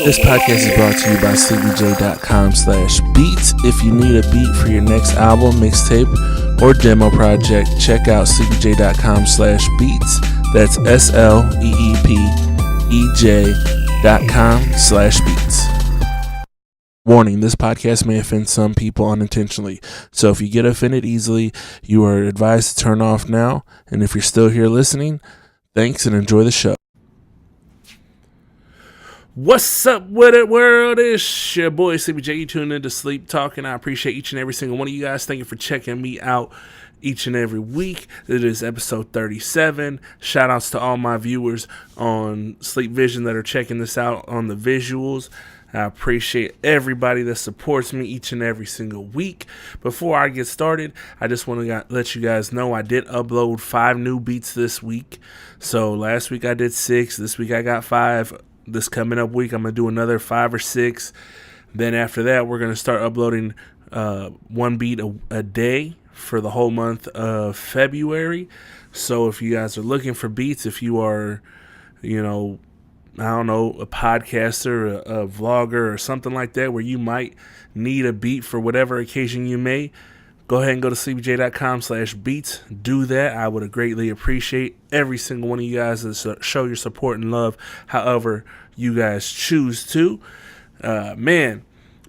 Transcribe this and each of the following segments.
This podcast is brought to you by sleepyj.com/beats. If you need a beat for your next album, mixtape, or demo project, check out sleepyj.com/beats. That's SLEEPEJ.com/beats. Warning, this podcast may offend some people unintentionally, so if you get offended easily, you are advised to turn off now. And if you're still here listening, thanks and enjoy the show. What's up with it, world? It's your boy Sleepy J. You tuned into Sleep Talking. I appreciate each and every single one of you guys. Thank you for checking me out each and every week. It is episode 37. Shout outs to all my viewers on Sleep Vision that are checking this out on the visuals. I appreciate everybody that supports me each and every single week. Before I get started, I just want to let you guys know I did upload 5 new beats this week. So last week I did 6. This week I got 5. This coming up week, I'm going to do another 5 or 6. Then after that, we're going to start uploading 1 beat a day for the whole month of February. So if you guys are looking for beats, if you are, a podcaster, a vlogger, or something like that, where you might need a beat for whatever occasion you may, go ahead and go to sleepyj.com/beats. Do that. I would greatly appreciate every single one of you guys to show your support and love however you guys choose to.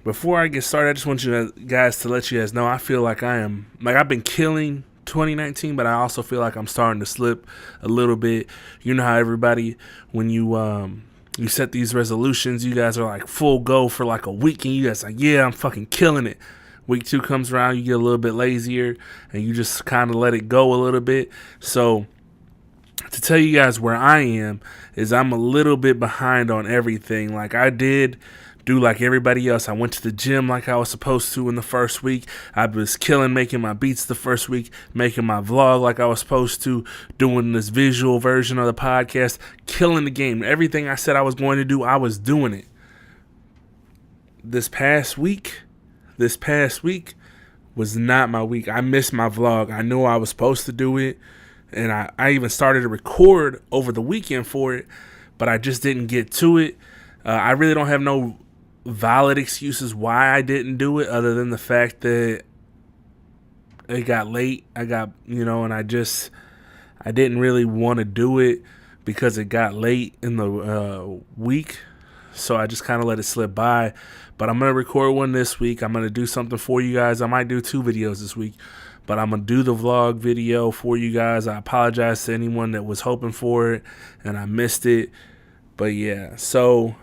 Before I get started, I just want you guys to let you guys know I feel like I've been killing 2019, but I also feel like I'm starting to slip a little bit. You know how everybody, when you set these resolutions, you guys are like full go for like a week, and you guys are like, yeah, I'm fucking killing it. Week 2 comes around, you get a little bit lazier, and you just kind of let it go a little bit. So to tell you guys where I am is I'm a little bit behind on everything. Like I did do like everybody else. I went to the gym like I was supposed to in the first week. I was killing making my beats the first week, making my vlog like I was supposed to, doing this visual version of the podcast, killing the game. Everything I said I was going to do, I was doing it. This past week was not my week. I missed my vlog. I knew I was supposed to do it, and I even started to record over the weekend for it, but I just didn't get to it. I really don't have no valid excuses why I didn't do it, other than the fact that it got late. And I didn't really want to do it because it got late in the week. So I just kind of let it slip by. But I'm going to record one this week. I'm going to do something for you guys. I might do 2 videos this week. But I'm going to do the vlog video for you guys. I apologize to anyone that was hoping for it and I missed it. But yeah, so,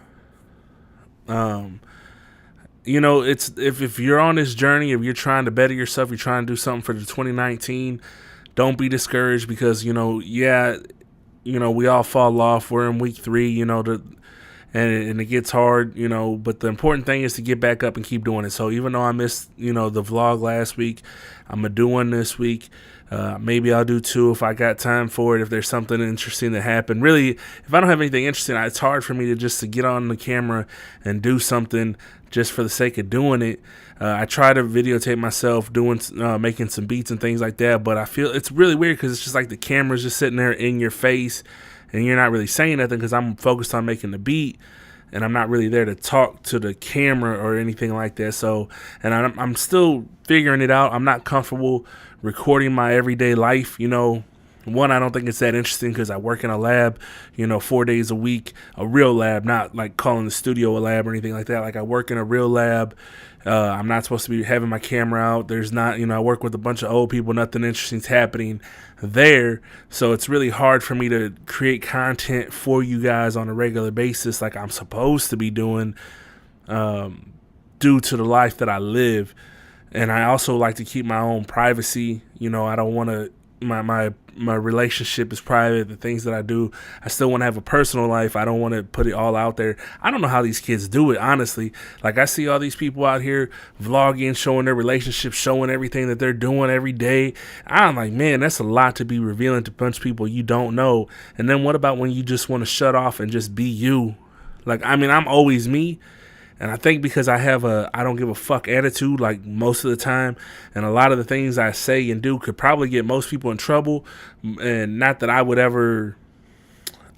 it's if you're on this journey, if you're trying to better yourself, you're trying to do something for the 2019, don't be discouraged because, we all fall off. We're in week 3, and it gets hard, but the important thing is to get back up and keep doing it. So even though I missed, the vlog last week, I'm going to do one this week. Maybe I'll do 2 if I got time for it, if there's something interesting that happened. Really, if I don't have anything interesting, it's hard for me to get on the camera and do something just for the sake of doing it. I try to videotape myself making some beats and things like that, but I feel it's really weird because it's just like the camera's just sitting there in your face, and you're not really saying nothing because I'm focused on making the beat, and I'm not really there to talk to the camera or anything like that. So, and I'm still figuring it out. I'm not comfortable recording my everyday life. One, I don't think it's that interesting because I work in a lab, 4 days a week, a real lab, not like calling the studio a lab or anything like that. Like I work in a real lab. I'm not supposed to be having my camera out. There's not, I work with a bunch of old people. Nothing interesting's happening there. So it's really hard for me to create content for you guys on a regular basis like I'm supposed to be doing due to the life that I live. And I also like to keep my own privacy. I don't want to, my relationship is private. The things that I do, I still want to have a personal life. I don't want to put it all out there. I don't know how these kids do it, honestly. Like I see all these people out here vlogging, showing their relationships, showing everything that they're doing every day. I'm like, man, that's a lot to be revealing to a bunch of people you don't know. And then what about when you just want to shut off and just be you? Like, I'm always me. And I think because I have I don't give a fuck attitude like most of the time, and a lot of the things I say and do could probably get most people in trouble, and not that I would ever,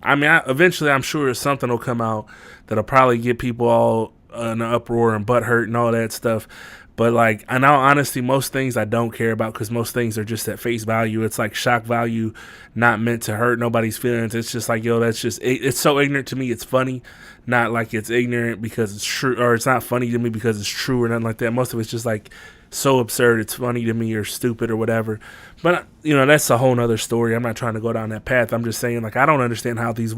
I mean, eventually I'm sure something will come out that'll probably get people all in an uproar and butt hurt and all that stuff. But like, in all honesty, most things I don't care about because most things are just at face value. It's like shock value, not meant to hurt nobody's feelings. It's just like, yo, that's just, it's so ignorant to me. It's funny, not like it's ignorant because it's true, or it's not funny to me because it's true or nothing like that. Most of it's just like so absurd it's funny to me or stupid or whatever. But that's a whole nother story. I'm not trying to go down that path. I'm just saying, like, I don't understand how these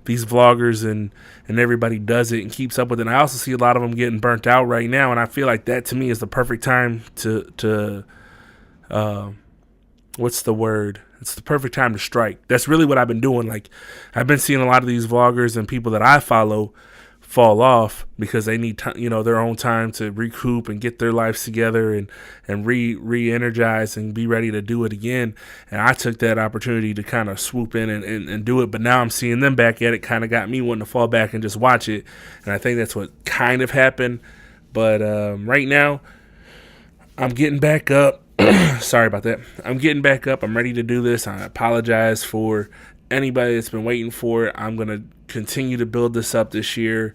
vloggers and everybody does it and keeps up with it. And I also see a lot of them getting burnt out right now, and I feel like that to me is the perfect time to what's the word? It's the perfect time to strike. That's really what I've been doing. Like, I've been seeing a lot of these vloggers and people that I follow fall off because they need their own time to recoup and get their lives together and re-energize and be ready to do it again. And I took that opportunity to kind of swoop in and do it, but now I'm seeing them back at it. Kind of got me wanting to fall back and just watch it, and I think that's what kind of happened. But right now I'm getting back up. Sorry about that. I'm getting back up. I'm ready to do this. I apologize for anybody that's been waiting for it. I'm going to continue to build this up this year.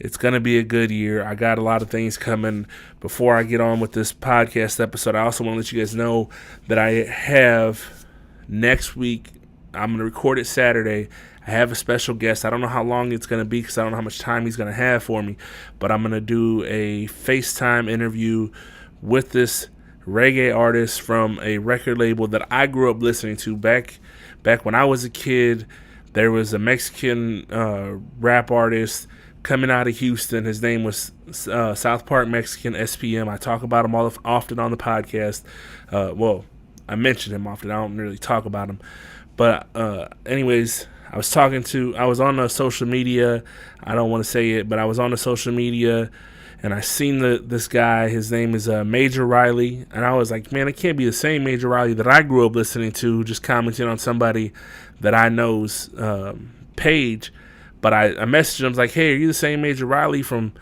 It's going to be a good year. I got a lot of things coming. Before I get on with this podcast episode, I also want to let you guys know that I have next week, I'm going to record it Saturday. I have a special guest. I don't know how long it's going to be because I don't know how much time he's going to have for me, but I'm going to do a FaceTime interview with this reggae artist from a record label that I grew up listening to back when I was a kid. There was a Mexican rap artist coming out of Houston. His name was South Park Mexican SPM. I talk about him often on the podcast. Well, I mention him often. I don't really talk about him. But anyways, I was on the social media. I don't want to say it, but I was on the social media, and I seen this guy. His name is Major Riley, and I was like, man, it can't be the same Major Riley that I grew up listening to, just commenting on somebody that I know's page. But I messaged him, I was like, hey, are you the same Major Riley from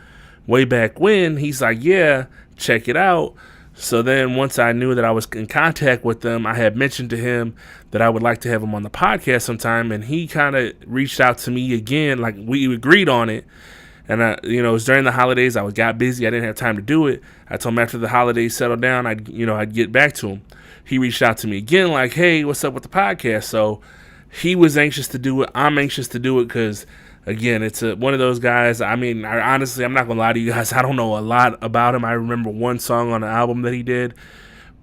way back when? He's like, yeah, check it out. So then once I knew that I was in contact with them, I had mentioned to him that I would like to have him on the podcast sometime, and he kind of reached out to me again, like we agreed on it. And it was during the holidays. I got busy. I didn't have time to do it. I told him after the holidays settled down, I'd get back to him. He reached out to me again, like, hey, what's up with the podcast? So he was anxious to do it. I'm anxious to do it because, again, it's one of those guys. I mean, honestly, I'm not going to lie to you guys. I don't know a lot about him. I remember one song on the album that he did.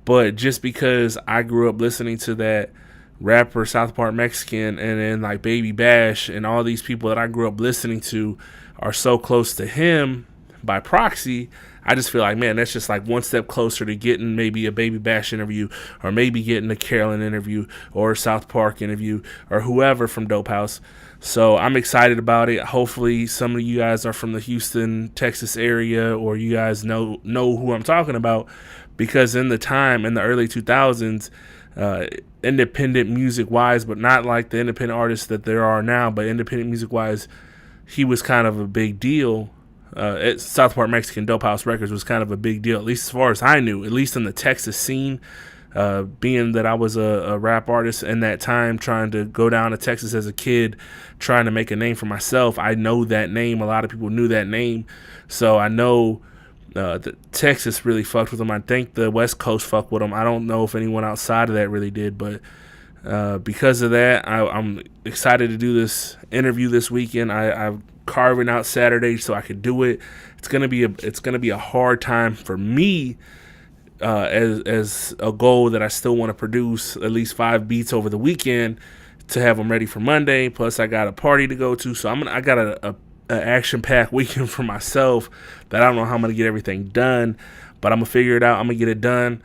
But just because I grew up listening to that rapper South Park Mexican and then like Baby Bash and all these people that I grew up listening to are so close to him by proxy, I just feel like, man, that's just like one step closer to getting maybe a Baby Bash interview, or maybe getting a Carolyn interview, or a South Park interview, or whoever from Dope House. So I'm excited about it. Hopefully some of you guys are from the Houston, Texas area, or you guys know who I'm talking about, because in the early 2000s, independent music wise, but not like the independent artists that there are now, but independent music wise, he was kind of a big deal. At South Park Mexican Dope House Records was kind of a big deal, at least as far as I knew, at least in the Texas scene. Being that I was a rap artist in that time, trying to go down to Texas as a kid, trying to make a name for myself, I know that name. A lot of people knew that name. So I know that Texas really fucked with him. I think the West Coast fucked with him. I don't know if anyone outside of that really did, but because of that, I'm excited to do this interview this weekend. I'm carving out Saturday so I could do it. It's gonna be a hard time for me as a goal that I still want to produce at least 5 beats over the weekend to have them ready for Monday. Plus, I got a party to go to, so I got a action-packed weekend for myself that I don't know how I'm gonna get everything done, but I'm gonna figure it out. I'm gonna get it done.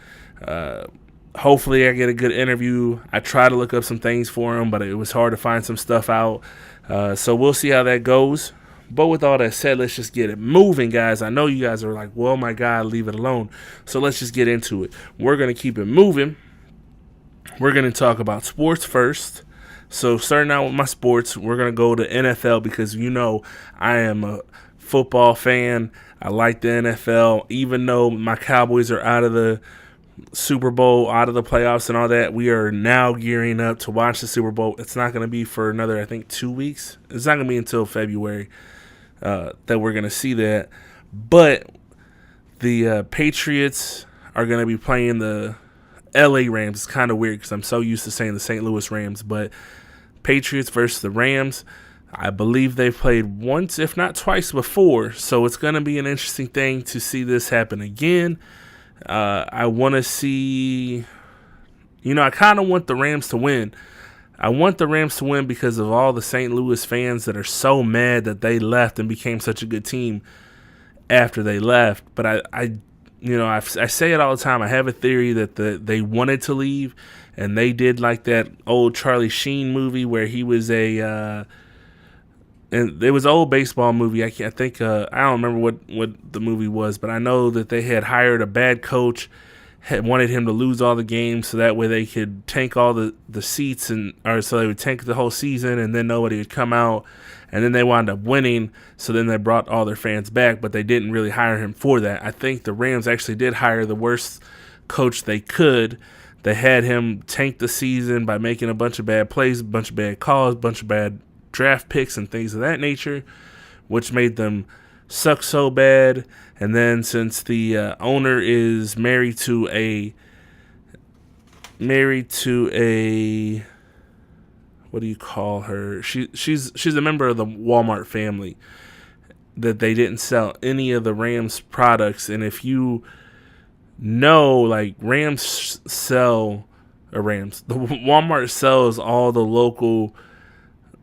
Hopefully I get a good interview. I try to look up some things for him, but it was hard to find some stuff out. So we'll see how that goes. But with all that said, let's just get it moving, guys. I know you guys are like, well, my God, leave it alone. So let's just get into it. We're going to keep it moving. We're going to talk about sports first. So starting out with my sports, we're going to go to NFL because, I am a football fan. I like the NFL. Even though my Cowboys are out of the Super Bowl, out of the playoffs and all that. We are now gearing up to watch the Super Bowl. It's not going to be for another, I think, 2 weeks. It's not going to be until February that we're going to see that. But the Patriots are going to be playing the LA Rams. It's kind of weird because I'm so used to saying the St. Louis Rams. But Patriots versus the Rams, I believe they've played once, if not twice before. So it's going to be an interesting thing to see this happen again. I want to see, I kind of want the Rams to win. I want the Rams to win because of all the St. Louis fans that are so mad that they left and became such a good team after they left. But I say it all the time. I have a theory that they wanted to leave, and they did like that old Charlie Sheen movie where he was and it was an old baseball movie. I don't remember what the movie was, but I know that they had hired a bad coach, had wanted him to lose all the games so that way they could tank all the seats, so they would tank the whole season and then nobody would come out, and then they wound up winning, so then they brought all their fans back, but they didn't really hire him for that. I think the Rams actually did hire the worst coach they could. They had him tank the season by making a bunch of bad plays, a bunch of bad calls, a bunch of bad draft picks and things of that nature, which made them suck so bad. And then since the owner is married to a what do you call her? She's a member of the Walmart family, that they didn't sell any of the Rams products. And if you know, like, the Walmart sells all the local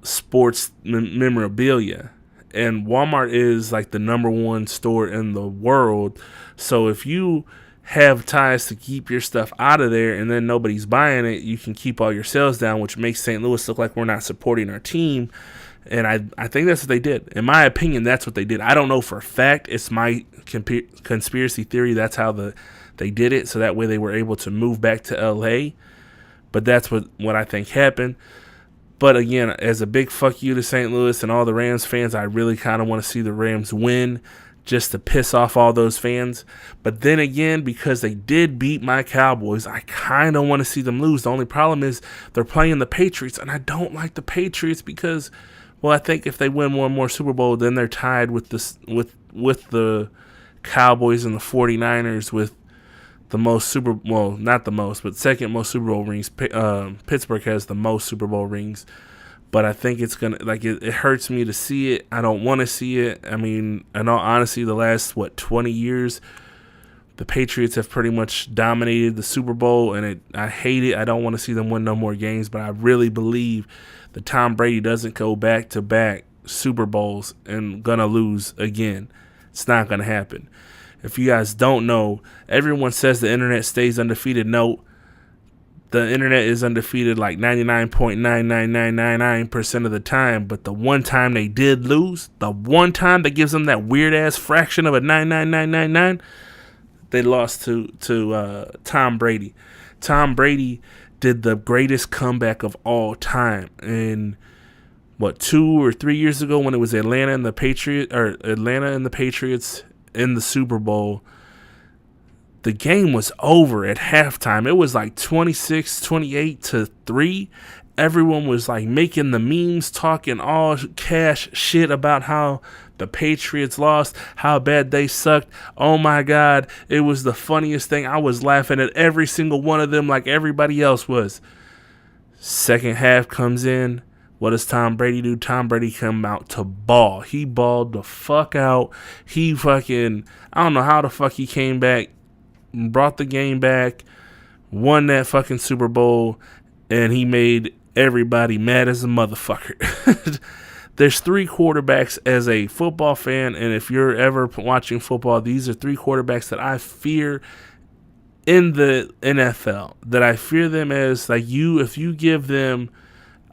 sports memorabilia, and Walmart is like the number one store in the world. So if you have ties to keep your stuff out of there and then nobody's buying it, you can keep all your sales down, which makes St. Louis look like we're not supporting our team. And I think that's what they did. In my opinion, that's what they did. I don't know for a fact. It's my conspiracy theory. That's how they did it, so that way they were able to move back to LA. But that's what I think happened. But again, as a big fuck you to St. Louis and all the Rams fans, I really kind of want to see the Rams win just to piss off all those fans. But then again, because they did beat my Cowboys, I kind of want to see them lose. The only problem is they're playing the Patriots, and I don't like the Patriots because, well, I think if they win one more Super Bowl, then they're tied with the Cowboys and the 49ers with the most not the most, but second most Super Bowl rings. Pittsburgh has the most Super Bowl rings, but I think it's gonna, like, it hurts me to see it. I don't want to see it. I mean, in all honesty, the last 20 years, the Patriots have pretty much dominated the Super Bowl, and I hate it. I don't want to see them win no more games, but I really believe that Tom Brady doesn't go back-to-back Super Bowls and gonna lose again. It's not gonna happen. If you guys don't know, everyone says the internet stays undefeated. No, the internet is undefeated like 99.99999% of the time. But the one time they did lose, the one time that gives them that weird-ass fraction of a 99999, they lost to Tom Brady. Tom Brady did the greatest comeback of all time. And 2 or 3 years ago, when it was Atlanta and the Patriots in the Super Bowl, the game was over at halftime. It was like 26-28-3. Everyone was like making the memes, talking all cash shit about how the Patriots lost, how bad they sucked. Oh my God, it was the funniest thing. I was laughing at every single one of them like everybody else was. Second half comes in. What does Tom Brady do? Tom Brady come out to ball. He balled the fuck out. I don't know how the fuck he came back, brought the game back, won that fucking Super Bowl, and he made everybody mad as a motherfucker. There's 3 quarterbacks as a football fan, and if you're ever watching football, these are 3 quarterbacks that I fear in the NFL. That I fear them as, like, if you give them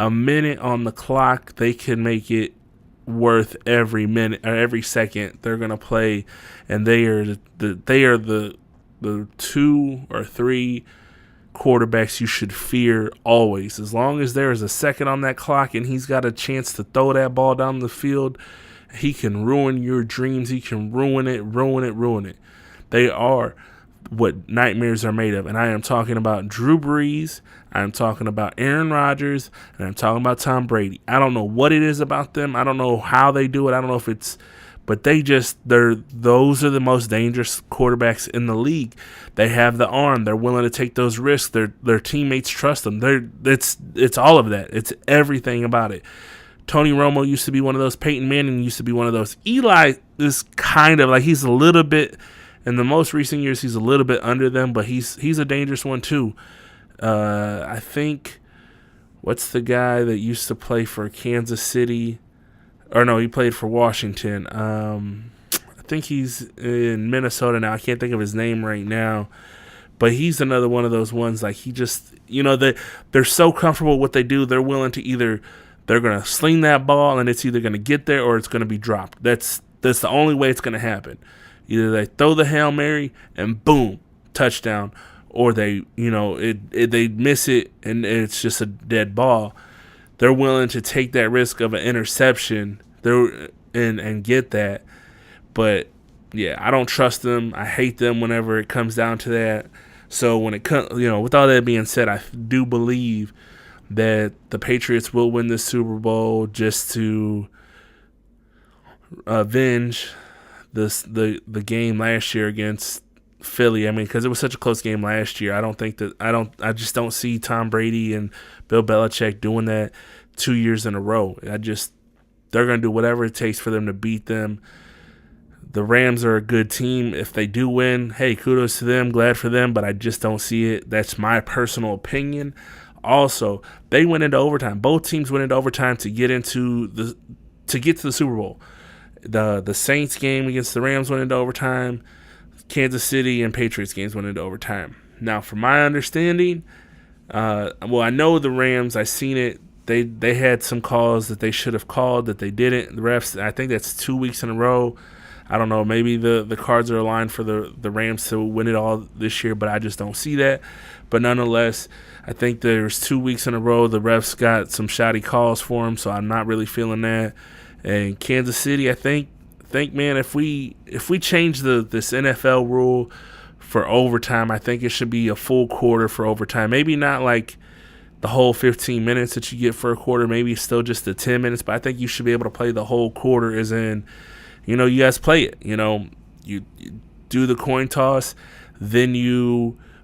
a minute on the clock, they can make it worth every minute or every second they're gonna play, and they are the 2 or 3 quarterbacks you should fear always. As long as there is a second on that clock and he's got a chance to throw that ball down the field, he can ruin your dreams. He can ruin it. They are what nightmares are made of. And I am talking about Drew Brees, I'm talking about Aaron Rodgers, and I'm talking about Tom Brady. I don't know what it is about them. I don't know how they do it. I don't know if it's, but those are the most dangerous quarterbacks in the league. They have the arm. They're willing to take those risks. Their teammates trust them. It's all of that. It's everything about it. Tony Romo used to be one of those. Peyton Manning used to be one of those. Eli is kind of like, he's a little bit, in the most recent years, he's a little bit under them, but he's a dangerous one too. I think, what's the guy that used to play for Kansas City? Or no, he played for Washington. I think he's in Minnesota now. I can't think of his name right now. But he's another one of those ones, like, he just, they're so comfortable with what they do, they're willing to they're going to sling that ball, and it's either going to get there or it's going to be dropped. That's the only way it's going to happen. Either they throw the Hail Mary and boom, touchdown, or they miss it and it's just a dead ball. They're willing to take that risk of an interception and get that. But yeah, I don't trust them. I hate them whenever it comes down to that. So when it comes, with all that being said, I do believe that the Patriots will win this Super Bowl just to avenge the game last year against Philly. I mean, because it was such a close game last year. I just don't see Tom Brady and Bill Belichick doing that 2 years in a row. They're going to do whatever it takes for them to beat them. The Rams are a good team. If they do win, hey, kudos to them, glad for them, but I just don't see it. That's my personal opinion. Also, they went into overtime. Both teams went into overtime to get to the Super Bowl. The Saints game against the Rams went into overtime. Kansas City and Patriots games went into overtime. Now, from my understanding, I know the Rams. I seen it. They had some calls that they should have called that they didn't. The refs, I think that's 2 weeks in a row. I don't know. Maybe the cards are aligned for the Rams to win it all this year, but I just don't see that. But nonetheless, I think there's 2 weeks in a row the refs got some shoddy calls for them, so I'm not really feeling that. And Kansas City, I think man, if we change this NFL rule for overtime, I think it should be a full quarter for overtime. Maybe not like the whole 15 minutes that you get for a quarter. Maybe still just the 10 minutes, but I think you should be able to play the whole quarter, as in, you guys play it. You do the coin toss, then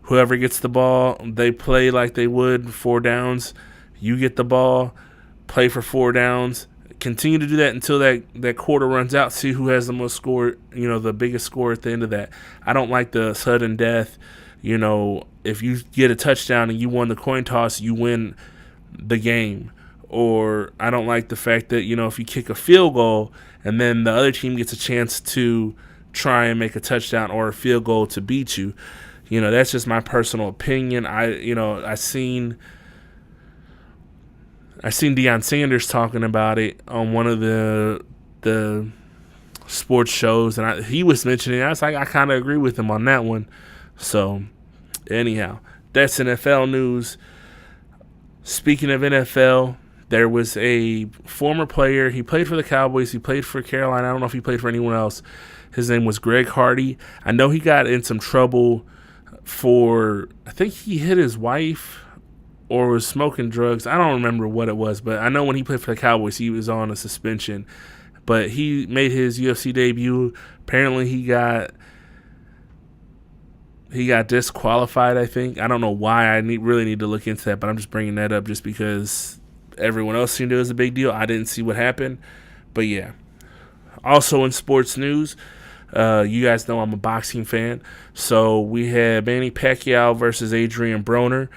whoever gets the ball, they play like they would 4 downs. You get the ball, play for 4 downs. Continue to do that until that quarter runs out. See who has the most score, the biggest score at the end of that. I don't like the sudden death. If you get a touchdown and you won the coin toss, you win the game. Or I don't like the fact that, if you kick a field goal and then the other team gets a chance to try and make a touchdown or a field goal to beat you. That's just my personal opinion. I seen Deion Sanders talking about it on one of the sports shows, and he was mentioning it. I was like, I kind of agree with him on that one. So, anyhow, that's NFL news. Speaking of NFL, there was a former player. He played for the Cowboys. He played for Carolina. I don't know if he played for anyone else. His name was Greg Hardy. I know he got in some trouble I think he hit his wife or was smoking drugs. I don't remember what it was, but I know when he played for the Cowboys, he was on a suspension. But he made his UFC debut. Apparently, he got disqualified, I think. I don't know why. I really need to look into that, but I'm just bringing that up just because everyone else seemed it was a big deal. I didn't see what happened. But, yeah. Also in sports news, you guys know I'm a boxing fan. So we had Manny Pacquiao versus Adrian Broner.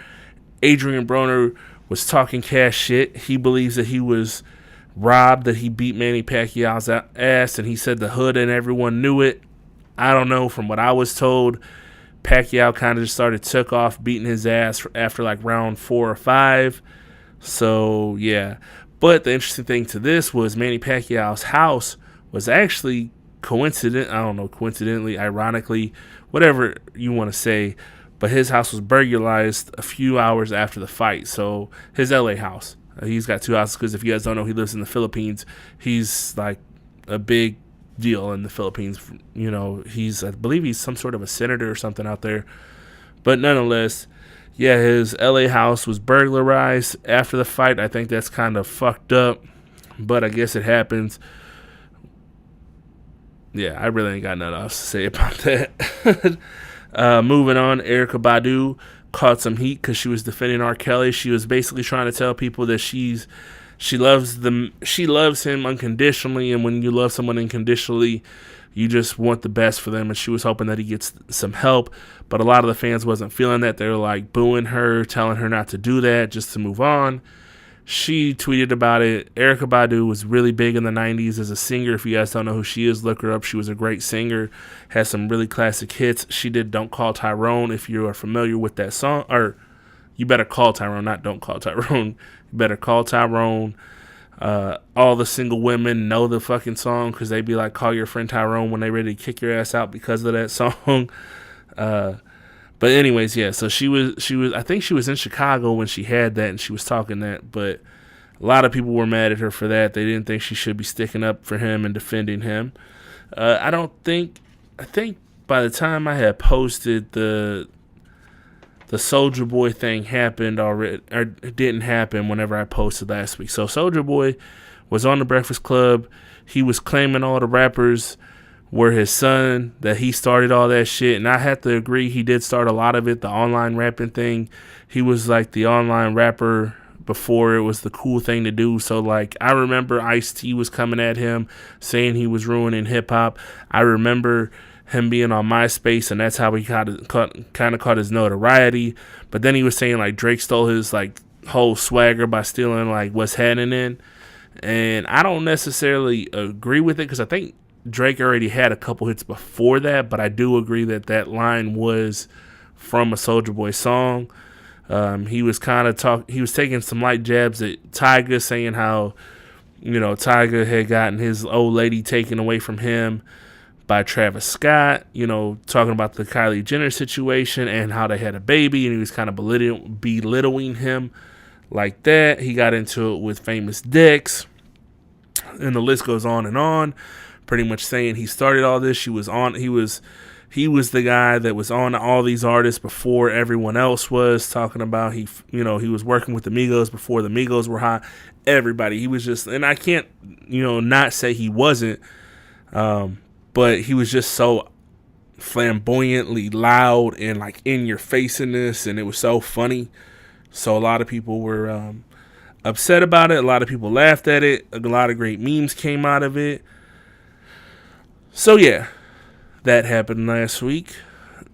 Adrian Broner was talking cash shit. He believes that he was robbed, that he beat Manny Pacquiao's ass, and he said the hood and everyone knew it. I don't know. From what I was told, Pacquiao kind of just took off beating his ass after like round 4 or 5. So, yeah. But the interesting thing to this was Manny Pacquiao's house was actually coincidentally, ironically, whatever you want to say, but his house was burglarized a few hours after the fight. So his LA house, he's got 2 houses because if you guys don't know, he lives in the Philippines. He's like a big deal in the Philippines. You know, I believe he's some sort of a senator or something out there. But nonetheless, yeah, his LA house was burglarized after the fight. I think that's kind of fucked up, but I guess it happens. Yeah, I really ain't got nothing else to say about that. Moving on, Erykah Badu caught some heat because she was defending R. Kelly. She was basically trying to tell people that she loves him unconditionally, and when you love someone unconditionally, you just want the best for them. And she was hoping that he gets some help, but a lot of the fans wasn't feeling that. They were like booing her, telling her not to do that, just to move on. She tweeted about it. Erykah Badu was really big in the 90s as a singer. If you guys don't know who she is, look her up. She was a great singer, has some really classic hits. She did Don't Call Tyrone. If you are familiar with that song, or you better call Tyrone, not Don't Call Tyrone. You better call Tyrone. All the single women know the fucking song because they be like, call your friend Tyrone when they ready to kick your ass out because of that song. But anyways, yeah, so she was, I think she was in Chicago when she had that and she was talking that, but a lot of people were mad at her for that. They didn't think she should be sticking up for him and defending him. I think by the time I had posted the Soulja Boy thing happened already, or it didn't happen whenever I posted last week. So Soulja Boy was on the Breakfast Club. He was claiming all the rappers were his son, that he started all that shit. And I have to agree, he did start a lot of it, the online rapping thing. He was like the online rapper before it was the cool thing to do. So like, I remember Ice-T was coming at him saying he was ruining hip hop. I remember him being on MySpace, and that's how he kind of caught his notoriety. But then he was saying like Drake stole his like whole swagger by stealing like What's Happening. And I don't necessarily agree with it because I think Drake already had a couple hits before that, but I do agree that line was from a Soulja Boy song. He was he was taking some light jabs at Tyga, saying how, you know, Tyga had gotten his old lady taken away from him by Travis Scott, you know, talking about the Kylie Jenner situation and how they had a baby, and he was kind of belittling him like that. He got into it with Famous Dex, and the list goes on and on. Pretty much saying he started all this. He was the guy that was on all these artists before everyone else was. Talking about he was working with the Migos before the Migos were hot. Everybody, he was just, and I can't, not say he wasn't, but he was just so flamboyantly loud and like in your face in this, and it was so funny. So a lot of people were upset about it. A lot of people laughed at it. A lot of great memes came out of it. So yeah, that happened last week.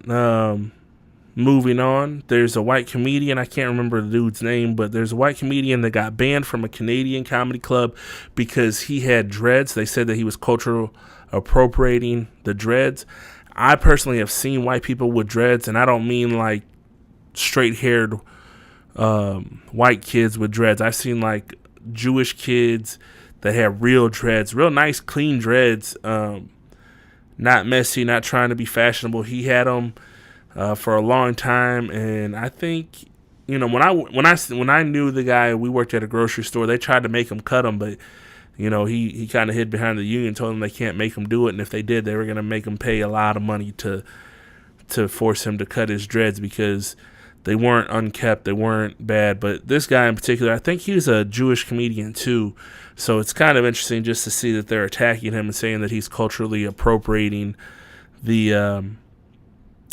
Moving on, there's a white comedian, I can't remember the dude's name, but there's a white comedian that got banned from a Canadian comedy club because he had dreads. They said that he was cultural appropriating the dreads. I personally have seen white people with dreads, and I don't mean like straight-haired white kids with dreads. I've seen like Jewish kids that have real dreads, real nice, clean dreads, not messy, not trying to be fashionable. He had them for a long time, and I think, when I knew the guy, we worked at a grocery store. They tried to make him cut them, but he kind of hid behind the union, told them they can't make him do it, and if they did, they were gonna make him pay a lot of money to force him to cut his dreads because they weren't unkept, they weren't bad. But this guy in particular, I think he was a Jewish comedian too. So it's kind of interesting just to see that they're attacking him and saying that he's culturally appropriating the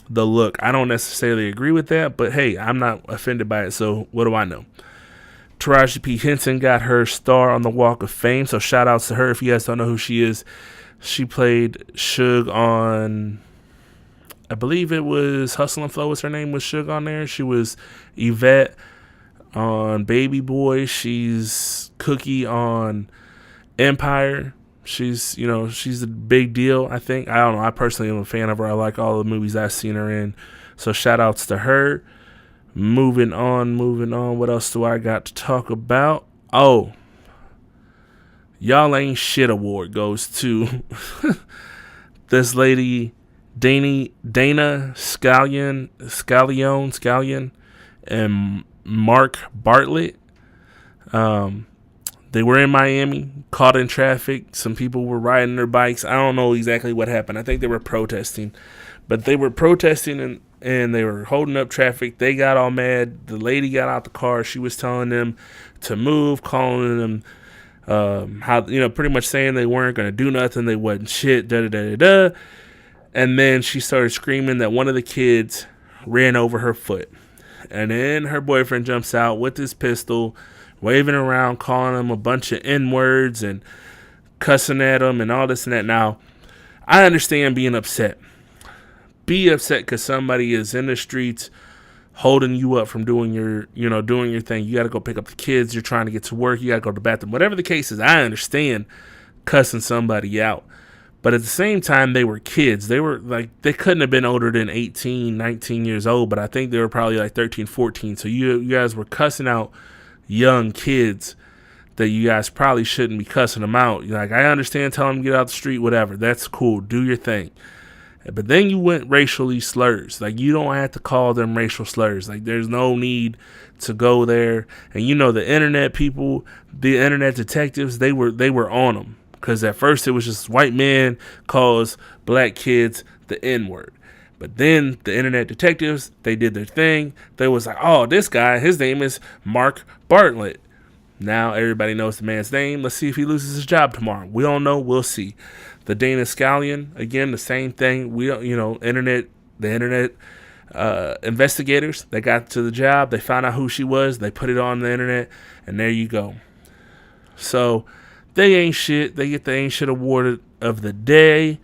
look. I don't necessarily agree with that, but hey, I'm not offended by it, so what do I know? Taraji P. Henson got her star on the Walk of Fame, so shout outs to her. If you guys don't know who she is, she played Suge on, I believe it was Hustle and Flow was her name, was Suge on there. She was Yvette on Baby Boy. She's Cookie on Empire. She's a big deal, I think. I don't know. I personally am a fan of her. I like all the movies I've seen her in. So shout outs to her. Moving on. What else do I got to talk about? Oh, Y'all Ain't Shit award goes to this lady, Dana Scallion, and Mark Bartlett. They were in Miami, caught in traffic. Some people were riding their bikes. I don't know exactly what happened. I think they were protesting. But they were protesting and they were holding up traffic. They got all mad. The lady got out the car. She was telling them to move, calling them how, pretty much saying they weren't going to do nothing. They wasn't shit, da-da-da-da-da. And then she started screaming that one of the kids ran over her foot. And then her boyfriend jumps out with his pistol, waving around, calling him a bunch of N-words and cussing at him and all this and that. Now, I understand being upset. Be upset because somebody is in the streets holding you up from doing your thing. You got to go pick up the kids. You're trying to get to work. You got to go to the bathroom. Whatever the case is, I understand cussing somebody out. But at the same time, they were kids. They were they couldn't have been older than 18, 19 years old, but I think they were probably like 13, 14. So you guys were cussing out young kids that you guys probably shouldn't be cussing them out. I understand telling them to get out the street, whatever. That's cool. Do your thing. But then you went racially slurs. You don't have to call them racial slurs. There's no need to go there. And the internet people, the internet detectives, they were on them. Because at first it was just white men calls black kids the N-word. But then the internet detectives, they did their thing. They was like, oh, this guy, his name is Mark Bartlett. Now everybody knows the man's name. Let's see if he loses his job tomorrow. We don't know. We'll see. The Dana Scallion, again, the same thing. We don't, the internet investigators, they got to the job. They found out who she was. They put it on the internet. And there you go. So they ain't shit. They get the ain't shit award of the day.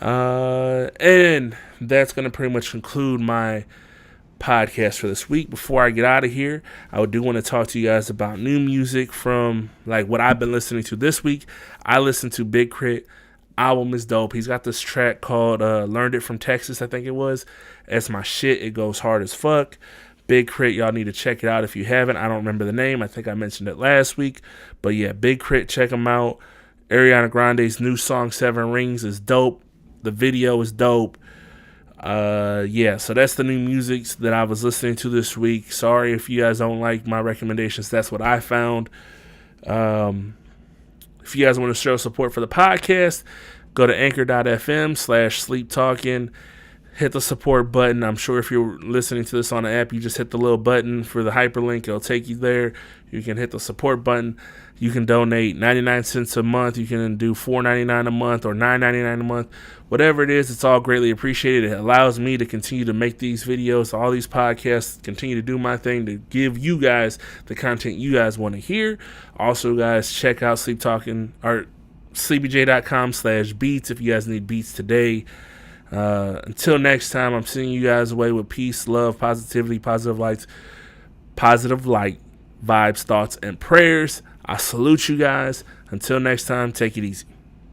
And that's going to pretty much conclude my podcast for this week. Before I get out of here, I do want to talk to you guys about new music from what I've been listening to this week. I listened to Big Crit. Album is dope. He's got this track called Learned It From Texas, I think it was. That's my shit. It goes hard as fuck. Big Crit, y'all need to check it out if you haven't. I don't remember the name. I think I mentioned it last week. But yeah, Big Crit, check him out. Ariana Grande's new song, Seven Rings, is dope. The video is dope. So that's the new music that I was listening to this week. Sorry if you guys don't like my recommendations. That's what I found. If you guys want to show support for the podcast, go to anchor.fm/sleeptalkin. Hit the support button. I'm sure if you're listening to this on the app, you just hit the little button for the hyperlink. It'll take you there. You can hit the support button. You can donate 99 cents a month. You can do $4.99 a month or $9.99 a month. Whatever it is, it's all greatly appreciated. It allows me to continue to make these videos, all these podcasts, continue to do my thing to give you guys the content you guys want to hear. Also, guys, check out Sleeptalkin or sleepyj.com/beats if you guys need beats today. Until next time, I'm sending you guys away with peace, love, positivity, positive light, vibes, thoughts, and prayers. I salute you guys. Until next time, take it easy.